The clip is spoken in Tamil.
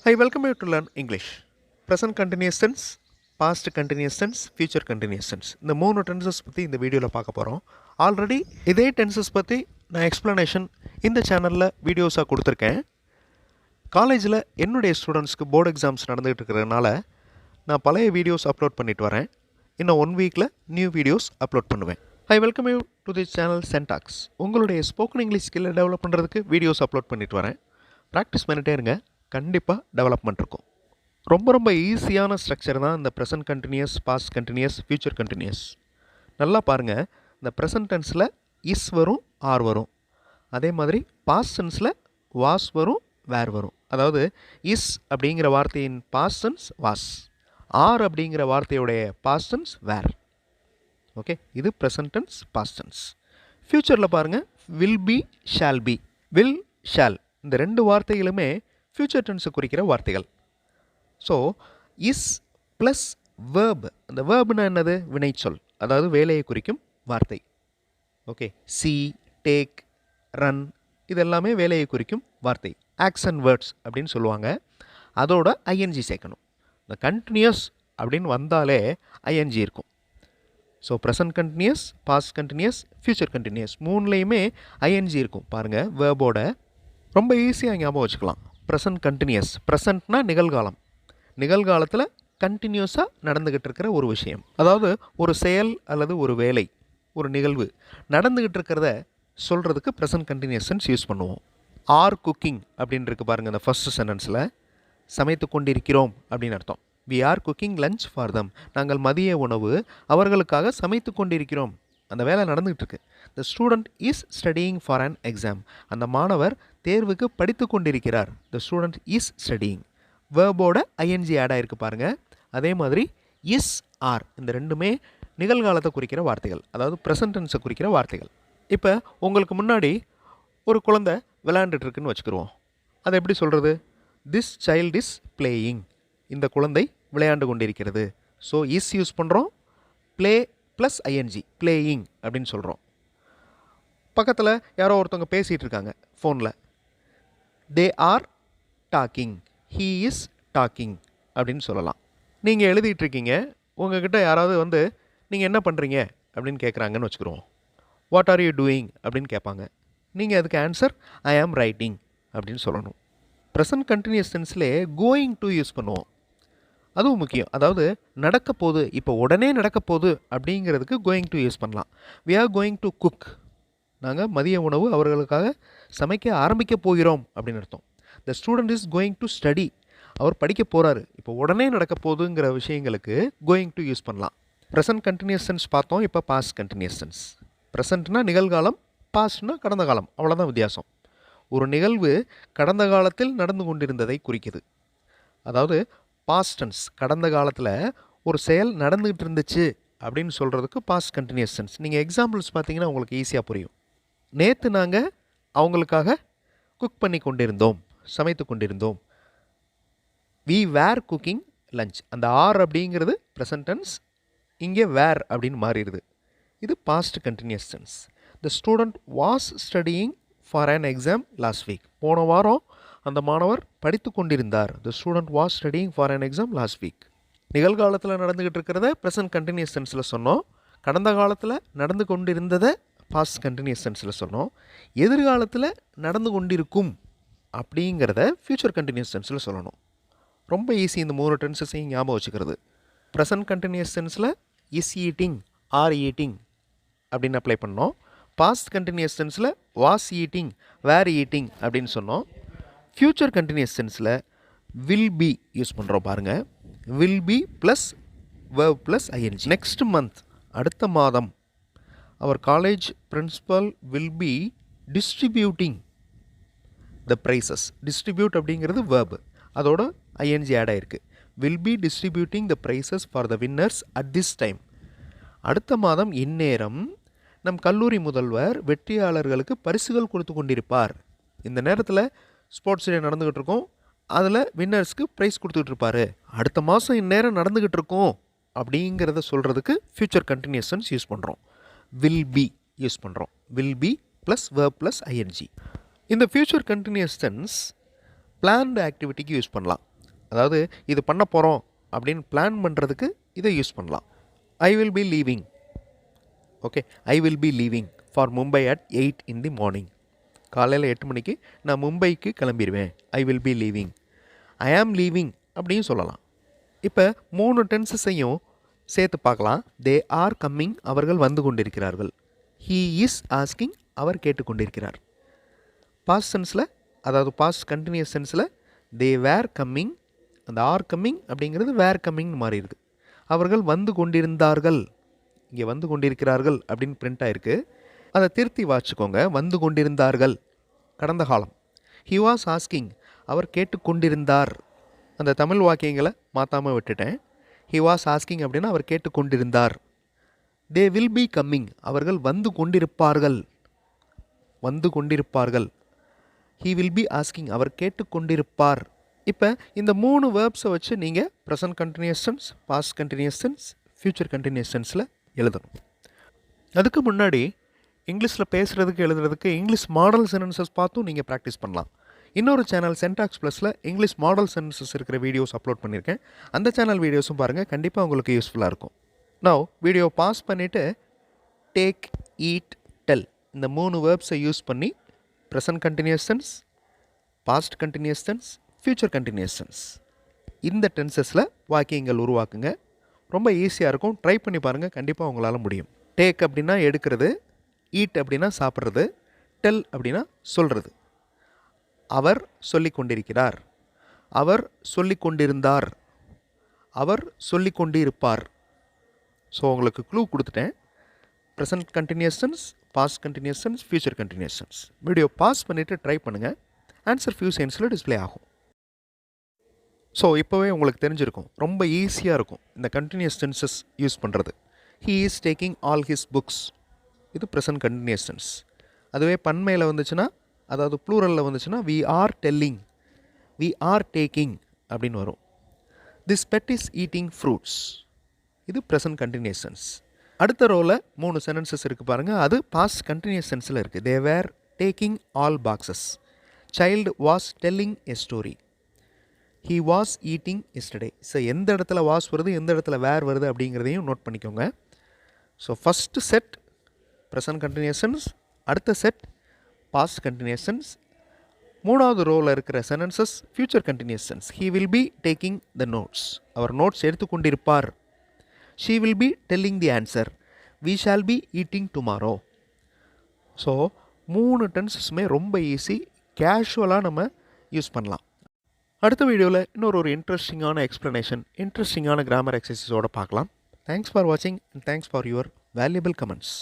Hi, welcome you to learn English. Present continuous tense, past continuous tense, future continuous tense. இந்த மூணு டென்சஸ் பற்றி இந்த வீடியோவில் பார்க்க போகிறோம். ஆல்ரெடி இதே டென்சஸ் பற்றி நான் எக்ஸ்ப்ளனேஷன் இந்த சேனலில் வீடியோஸாக கொடுத்துருக்கேன். காலேஜில் என்னுடைய ஸ்டூடெண்ட்ஸ்க்கு போர்டு எக்ஸாம்ஸ் நடந்துகிட்டு இருக்கிறதுனால நான் பழைய வீடியோஸ் அப்லோட் பண்ணிட்டு வரேன். இன்னும் 1 வீக்கில் நியூ வீடியோஸ் அப்லோட் பண்ணுவேன். Hi, welcome you to this channel Syntax. உங்களுடைய ஸ்போக்கன் இங்கிலீஷ் ஸ்கில்லை டெவலப் பண்ணுறதுக்கு வீடியோஸ் அப்லோட் பண்ணிட்டு வரேன். ப்ராக்டிஸ் பண்ணிட்டே இருங்க, கண்டிப்பாக டெவலப்மெண்ட் இருக்கும். ரொம்ப ஈஸியான ஸ்ட்ரக்சர் தான் இந்த present continuous, past continuous, future continuous. நல்லா பாருங்கள், இந்த ப்ரெசன்ட் டென்ஸில் இஸ் வரும், ஆர் வரும். அதே மாதிரி பாஸ்ட் டென்ஸில் வாஸ் வரும், வேர் வரும். அதாவது இஸ் அப்படிங்கிற வார்த்தையின் பாஸ்ட் டென்ஸ் வாஸ், ஆர் அப்படிங்கிற வார்த்தையுடைய பாஸ்ட் டென்ஸ் வேர். ஓகே, இது ப்ரெசன்ட் டென்ஸ், பாஸ்ட் டென்ஸ். ஃப்யூச்சரில் பாருங்கள், will be, shall be. Will, shall இந்த ரெண்டு வார்த்தைகளுமே ஃப்யூச்சர் டென்ஸை குறிக்கிற வார்த்தைகள். So is plus verb. அந்த வேர்ப்னா என்னது? வினைச்சொல், அதாவது வேலையை குறிக்கும் வார்த்தை. ஓகே, சி, டேக், ரன் இதெல்லாமே வேலையை குறிக்கும் வார்த்தை. ஆக்ஷன் வேர்ட்ஸ் அப்படின்னு சொல்லுவாங்க. அதோட ஐஎன்ஜி சேர்க்கணும். இந்த கண்டினியூஸ் அப்படின்னு வந்தாலே ஐஎன்ஜி இருக்கும். So present continuous, past continuous, future continuous மூணுலேயுமே ஐஎன்ஜி இருக்கும். பாருங்கள், வேர்போட ரொம்ப ஈஸியாக ஞாபகம் வச்சுக்கலாம். ப்ரெசன்ட் கண்டினியூஸ், ப்ரெசன்ட்னா நிகழ்காலம். நிகழ்காலத்தில் கண்டினியூஸாக நடந்துக்கிட்டு இருக்கிற ஒரு விஷயம், அதாவது ஒரு செயல் அல்லது ஒரு வேலை, ஒரு நிகழ்வு நடந்துக்கிட்டு இருக்கிறத சொல்கிறதுக்கு ப்ரெசன்ட் கண்டினியூஸ் டென்ஸ் யூஸ் பண்ணுவோம். ஆர் குக்கிங் அப்படின்னு இருக்கு பாருங்கள், அந்த ஃபர்ஸ்ட் சென்டென்ஸில் சமைத்து கொண்டிருக்கிறோம் அப்படின்னு அர்த்தம். We are cooking lunch for them. நாங்கள் மதிய உணவு அவர்களுக்காக சமைத்து கொண்டிருக்கிறோம். அந்த வேலை நடந்துகிட்டு இருக்கு. The student is studying for an exam. அந்த மாணவர் தேர்வுக்கு படித்து கொண்டிருக்கிறார். The student is studying. வேர்போட ஐஎன்ஜி ஆட் ஆகிருக்கு பாருங்கள். அதே மாதிரி இஸ், ஆர் இந்த ரெண்டுமே நிகழ்காலத்தை குறிக்கிற வார்த்தைகள், அதாவது ப்ரெசன்ட் டென்ஸை குறிக்கிற வார்த்தைகள். இப்போ உங்களுக்கு முன்னாடி ஒரு குழந்தை விளையாண்டுட்டு இருக்குன்னு வச்சுக்கிடுவோம். அதை எப்படி சொல்கிறது? This child is playing. இந்த குழந்தை விளையாண்டு கொண்டிருக்கிறது. ஸோ இஸ் யூஸ் பண்ணுறோம், ப்ளே ப்ளஸ் ஐஎன்ஜி, பிளேயிங் அப்படின்னு சொல்கிறோம். பக்கத்தில் யாரோ ஒருத்தவங்க பேசிகிட்டு இருக்காங்க ஃபோனில். They are talking, he is talking அப்படின்னு சொல்லலாம். நீங்கள் எழுதிட்டுருக்கீங்க, உங்கள்கிட்ட யாராவது வந்து நீங்கள் என்ன பண்ணுறீங்க அப்படின்னு கேட்குறாங்கன்னு வச்சுக்கிறோம். வாட் ஆர் யூ டூயிங் அப்படின்னு கேட்பாங்க. நீங்கள் அதுக்கு ஆன்சர் ஐ ஆம் ரைட்டிங் அப்படின்னு சொல்லணும். ப்ரெசன்ட் கண்டினியூஸ் டென்ஸ்லேயே கோயிங் டு யூஸ் பண்ணுவோம். அதுவும் முக்கியம். அதாவது நடக்க போகுது, இப்போ உடனே நடக்க போகுது அப்படிங்கிறதுக்கு கோயிங் டு யூஸ் பண்ணலாம். We are going to cook. நாங்கள் மதிய உணவு அவர்களுக்காக சமைக்க ஆரம்பிக்க போகிறோம் அப்படின்னு அர்த்தம். The student is going to study. அவர் படிக்க போகிறாரு. இப்போ உடனே நடக்க போகுதுங்கிற விஷயங்களுக்கு கோயிங் டு யூஸ் பண்ணலாம். ப்ரெசன்ட் கண்டினியூஸ் டென்ஸ் பார்த்தோம். இப்போ பாஸ்ட் கண்டினியூஸ் டென்ஸ். ப்ரெசன்ட்னா நிகழ்காலம், பாஸ்ட்னா கடந்த காலம். அவ்வளோதான் வித்தியாசம். ஒரு நிகழ்வு கடந்த காலத்தில் நடந்து கொண்டிருந்ததை குறிக்குது. அதாவது பாஸ்ட் டென்ஸ், கடந்த காலத்தில் ஒரு செயல் நடந்துகிட்டு இருந்துச்சு அப்படின்னு சொல்கிறதுக்கு பாஸ்ட் கண்டினியூஸ் டென்ஸ். நீங்கள் எக்ஸாம்பிள்ஸ் பார்த்தீங்கன்னா உங்களுக்கு ஈஸியாக புரியும். நேற்று நாங்கள் அவங்களுக்காக குக் பண்ணி கொண்டிருந்தோம், சமைத்து கொண்டிருந்தோம். We were cooking lunch. அந்த ஆர் அப்படிங்கிறது ப்ரெசன்ட் டென்ஸ், இங்கே வேர் அப்படின்னு மாறிடுது. இது past continuous tense. The student was studying for an exam last week. போன வாரம் அந்த மாணவர் படித்து கொண்டிருந்தார். The student was studying for an exam last week. நிகழ்காலத்தில் நடந்துக்கிட்டு இருக்கிறத ப்ரெசன்ட் கண்டினியூஸ் டென்ஸில் சொன்னோம். கடந்த காலத்தில் நடந்து கொண்டிருந்ததை பாஸ்ட் கண்டினியூஸ் டென்ஸில் சொன்னோம். எதிர்காலத்தில் நடந்து கொண்டிருக்கும் அப்படிங்கிறத ஃப்யூச்சர் கண்டினியூஸ் டென்ஸில் சொல்லணும். ரொம்ப ஈஸி இந்த மூணு டென்சஸையும் ஞாபகம் வச்சுக்கிறது. ப்ரெசன்ட் கண்டினியூஸ் டென்ஸில் இஸ் ஈட்டிங், ஆர் ஈட்டிங் அப்படின்னு அப்ளை பண்ணோம். பாஸ்ட் கண்டினியூஸ் டென்ஸில் வாஸ் ஈட்டிங், வேர் ஈட்டிங் அப்படின்னு சொன்னோம். ஃப்யூச்சர் கண்டினியூஸ் டென்ஸில் வில் பி யூஸ் பண்ணுறோம். பாருங்கள், will be plus verb plus ING. Next month, அடுத்த மாதம், அவர் college principal will be distributing the prizes. Distribute அப்படிங்கிறது வேர்ப், அதோட ஐஎன்ஜி ஆட் ஆகிருக்கு. Will be distributing the prizes for the winners at this time. அடுத்த மாதம் இந்நேரம் நம் கல்லூரி முதல்வர் வெற்றியாளர்களுக்கு பரிசுகள் கொடுத்து கொண்டிருப்பார். இந்த நேரத்தில் ஸ்போர்ட்ஸ் டே நடந்துக்கிட்டு இருக்கோம், அதில் வின்னர்ஸ்க்கு ப்ரைஸ் கொடுத்துக்கிட்டு இருப்பார். அடுத்த மாதம் இந்நேரம் நடந்துக்கிட்டு இருக்கோம் அப்படிங்கிறத சொல்கிறதுக்கு ஃப்யூச்சர் கண்டினியூஸ் டென்ஸ் யூஸ் பண்ணுறோம். வில் பி யூஸ் பண்ணுறோம். Will be plus verb plus ING. இந்த ஃப்யூச்சர் கண்டினியூஸ் டென்ஸ் பிளான்டு ஆக்டிவிட்டிக்கு யூஸ் பண்ணலாம். அதாவது இது பண்ண போகிறோம் அப்படின்னு பிளான் பண்ணுறதுக்கு இதை யூஸ் பண்ணலாம். I will be leaving. Okay, I will be leaving for Mumbai at 8 in the morning. காலையில் 8 மணிக்கு நான் மும்பைக்கு கிளம்பிடுவேன். I will be leaving. I am leaving அப்படின்னு சொல்லலாம். இப்போ 3 டென்சஸையும் சேர்த்து பார்க்கலாம். தே ஆர் கம்மிங், அவர்கள் வந்து கொண்டிருக்கிறார்கள். ஹீ இஸ் ஆஸ்கிங், அவர் கேட்டுக்கொண்டிருக்கிறார். பாஸ்ட் சென்ஸில், அதாவது பாஸ்ட் கண்டினியூஸ் சென்ஸில் தே வேர் கம்மிங், அந்த ஆர் கம்மிங் அப்படிங்கிறது வேர் கம்மிங்னு மாறி இருக்குது. அவர்கள் வந்து கொண்டிருந்தார்கள், இங்கே வந்து கொண்டிருக்கிறார்கள் அப்படின்னு பிரிண்ட் ஆகிருக்கு. அதை திருத்தி வாசிக்கோங்க. வந்து கொண்டிருந்தார்கள் கடந்த காலம். ஹி வாஸ் ஆஸ்கிங், அவர் கேட்டுக்கொண்டிருந்தார். அந்த தமிழ் வாக்கியங்களை மாற்றாமல் விட்டுட்டேன். ஹி வாஸ் ஆஸ்கிங் அப்படின்னா அவர் கேட்டுக்கொண்டிருந்தார். தே வில் பி கம்மிங், அவர்கள் வந்து கொண்டிருப்பார்கள். வந்து கொண்டிருப்பார்கள். ஹீ வில் பி ஆஸ்கிங், அவர் கேட்டுக்கொண்டிருப்பார். இப்போ இந்த 3 வேர்ப்ஸை வச்சு நீங்கள் present continuous tense, past continuous tense, future continuous டென்ஸில் எழுதணும். அதுக்கு முன்னாடி இங்கிலீஷில் பேசுகிறதுக்கு எழுதுறதுக்கு இங்கிலீஷ் மாடல் சென்டென்சஸ் பார்த்தும் நீங்கள் ப்ராக்டிஸ் பண்ணலாம். இன்னொரு சேனல் சென்டாக்ஸ் ப்ளஸில் இங்கிலீஷ் மாடல் சென்டென்சஸ் இருக்கிற வீடியோஸ் அப்லோட் பண்ணியிருக்கேன். அந்த சேனல் வீடியோஸும் பாருங்கள், கண்டிப்பாக உங்களுக்கு யூஸ்ஃபுல்லாக இருக்கும். நவ் வீடியோ பாஸ் பண்ணிவிட்டு டேக், ஈட், டெல் இந்த 3 வேர்ப்ஸை யூஸ் பண்ணி present continuous tense, past continuous tense, future continuous tense இந்த டென்சஸில் வாக்கியங்கள் உருவாக்குங்க. ரொம்ப ஈஸியாக இருக்கும். ட்ரை பண்ணி பாருங்கள், கண்டிப்பாக உங்களால் முடியும். டேக் அப்படின்னா எடுக்கிறது, ஈட் அப்படின்னா சாப்பிட்றது, டெல் அப்படின்னா சொல்கிறது. அவர் சொல்லிக் கொண்டிருக்கிறார், அவர் சொல்லிக் கொண்டிருந்தார், அவர் சொல்லிக் கொண்டு இருப்பார். ஸோ உங்களுக்கு க்ளூ கொடுத்துட்டேன். Present continuous tense, past continuous tense, future continuous tense. Video pass பண்ணிவிட்டு ட்ரை பண்ணுங்கள். ஆன்சர் ஃபியூ செகண்ட்ஸில் டிஸ்பிளே ஆகும். ஸோ இப்போவே உங்களுக்கு தெரிஞ்சிருக்கும், ரொம்ப ஈஸியாக இருக்கும் இந்த கண்டினியூஸ் டென்சஸ் யூஸ் பண்ணுறது. He is taking all his books, இது ப்ரெசன்ட் கண்டினியூஸ் டென்ஸ். அதுவே பன்மையில் வந்துச்சுன்னா, அதாவது ப்ளூரலில் வந்துச்சுன்னா we are telling, we are taking அப்படின்னு வரும். This pet is eating fruits, இது ப்ரெசன்ட் கண்டினியூஸ் டென்ஸ். அடுத்த ரோவில் 3 சென்டென்சஸ் இருக்குது பாருங்கள், அது பாஸ்ட் கண்டினியூஸ் டென்ஸில் இருக்குது. They were taking all boxes. Child was telling a story. He was eating yesterday. So எந்த இடத்துல வாஸ் வருது, எந்த இடத்துல வேர் வருது அப்படிங்கிறதையும் நோட் பண்ணிக்கோங்க. So first set present continuous tense, அடுத்த செட் பாஸ்ட் கண்டினியூஸ் டென்ஸ், 3வது ரோவில் இருக்கிற sentences future continuous tense. He will be taking the notes, அவர் நோட்ஸ் எடுத்துக்கொண்டிருப்பார். She will be telling the answer. We shall be eating tomorrow. So 3 டென்சஸுமே ரொம்ப ஈஸி, கேஷுவலாக நம்ம யூஸ் பண்ணலாம். அடுத்த வீடியோவில் இன்னொரு இன்ட்ரெஸ்டிங்கான எக்ஸ்ப்ளனேஷன், இன்ட்ரெஸ்டிங்கான கிராமர் எக்ஸசைஸோடு பார்க்கலாம். தேங்க்ஸ் ஃபார் வாட்சிங் and thanks for your valuable comments.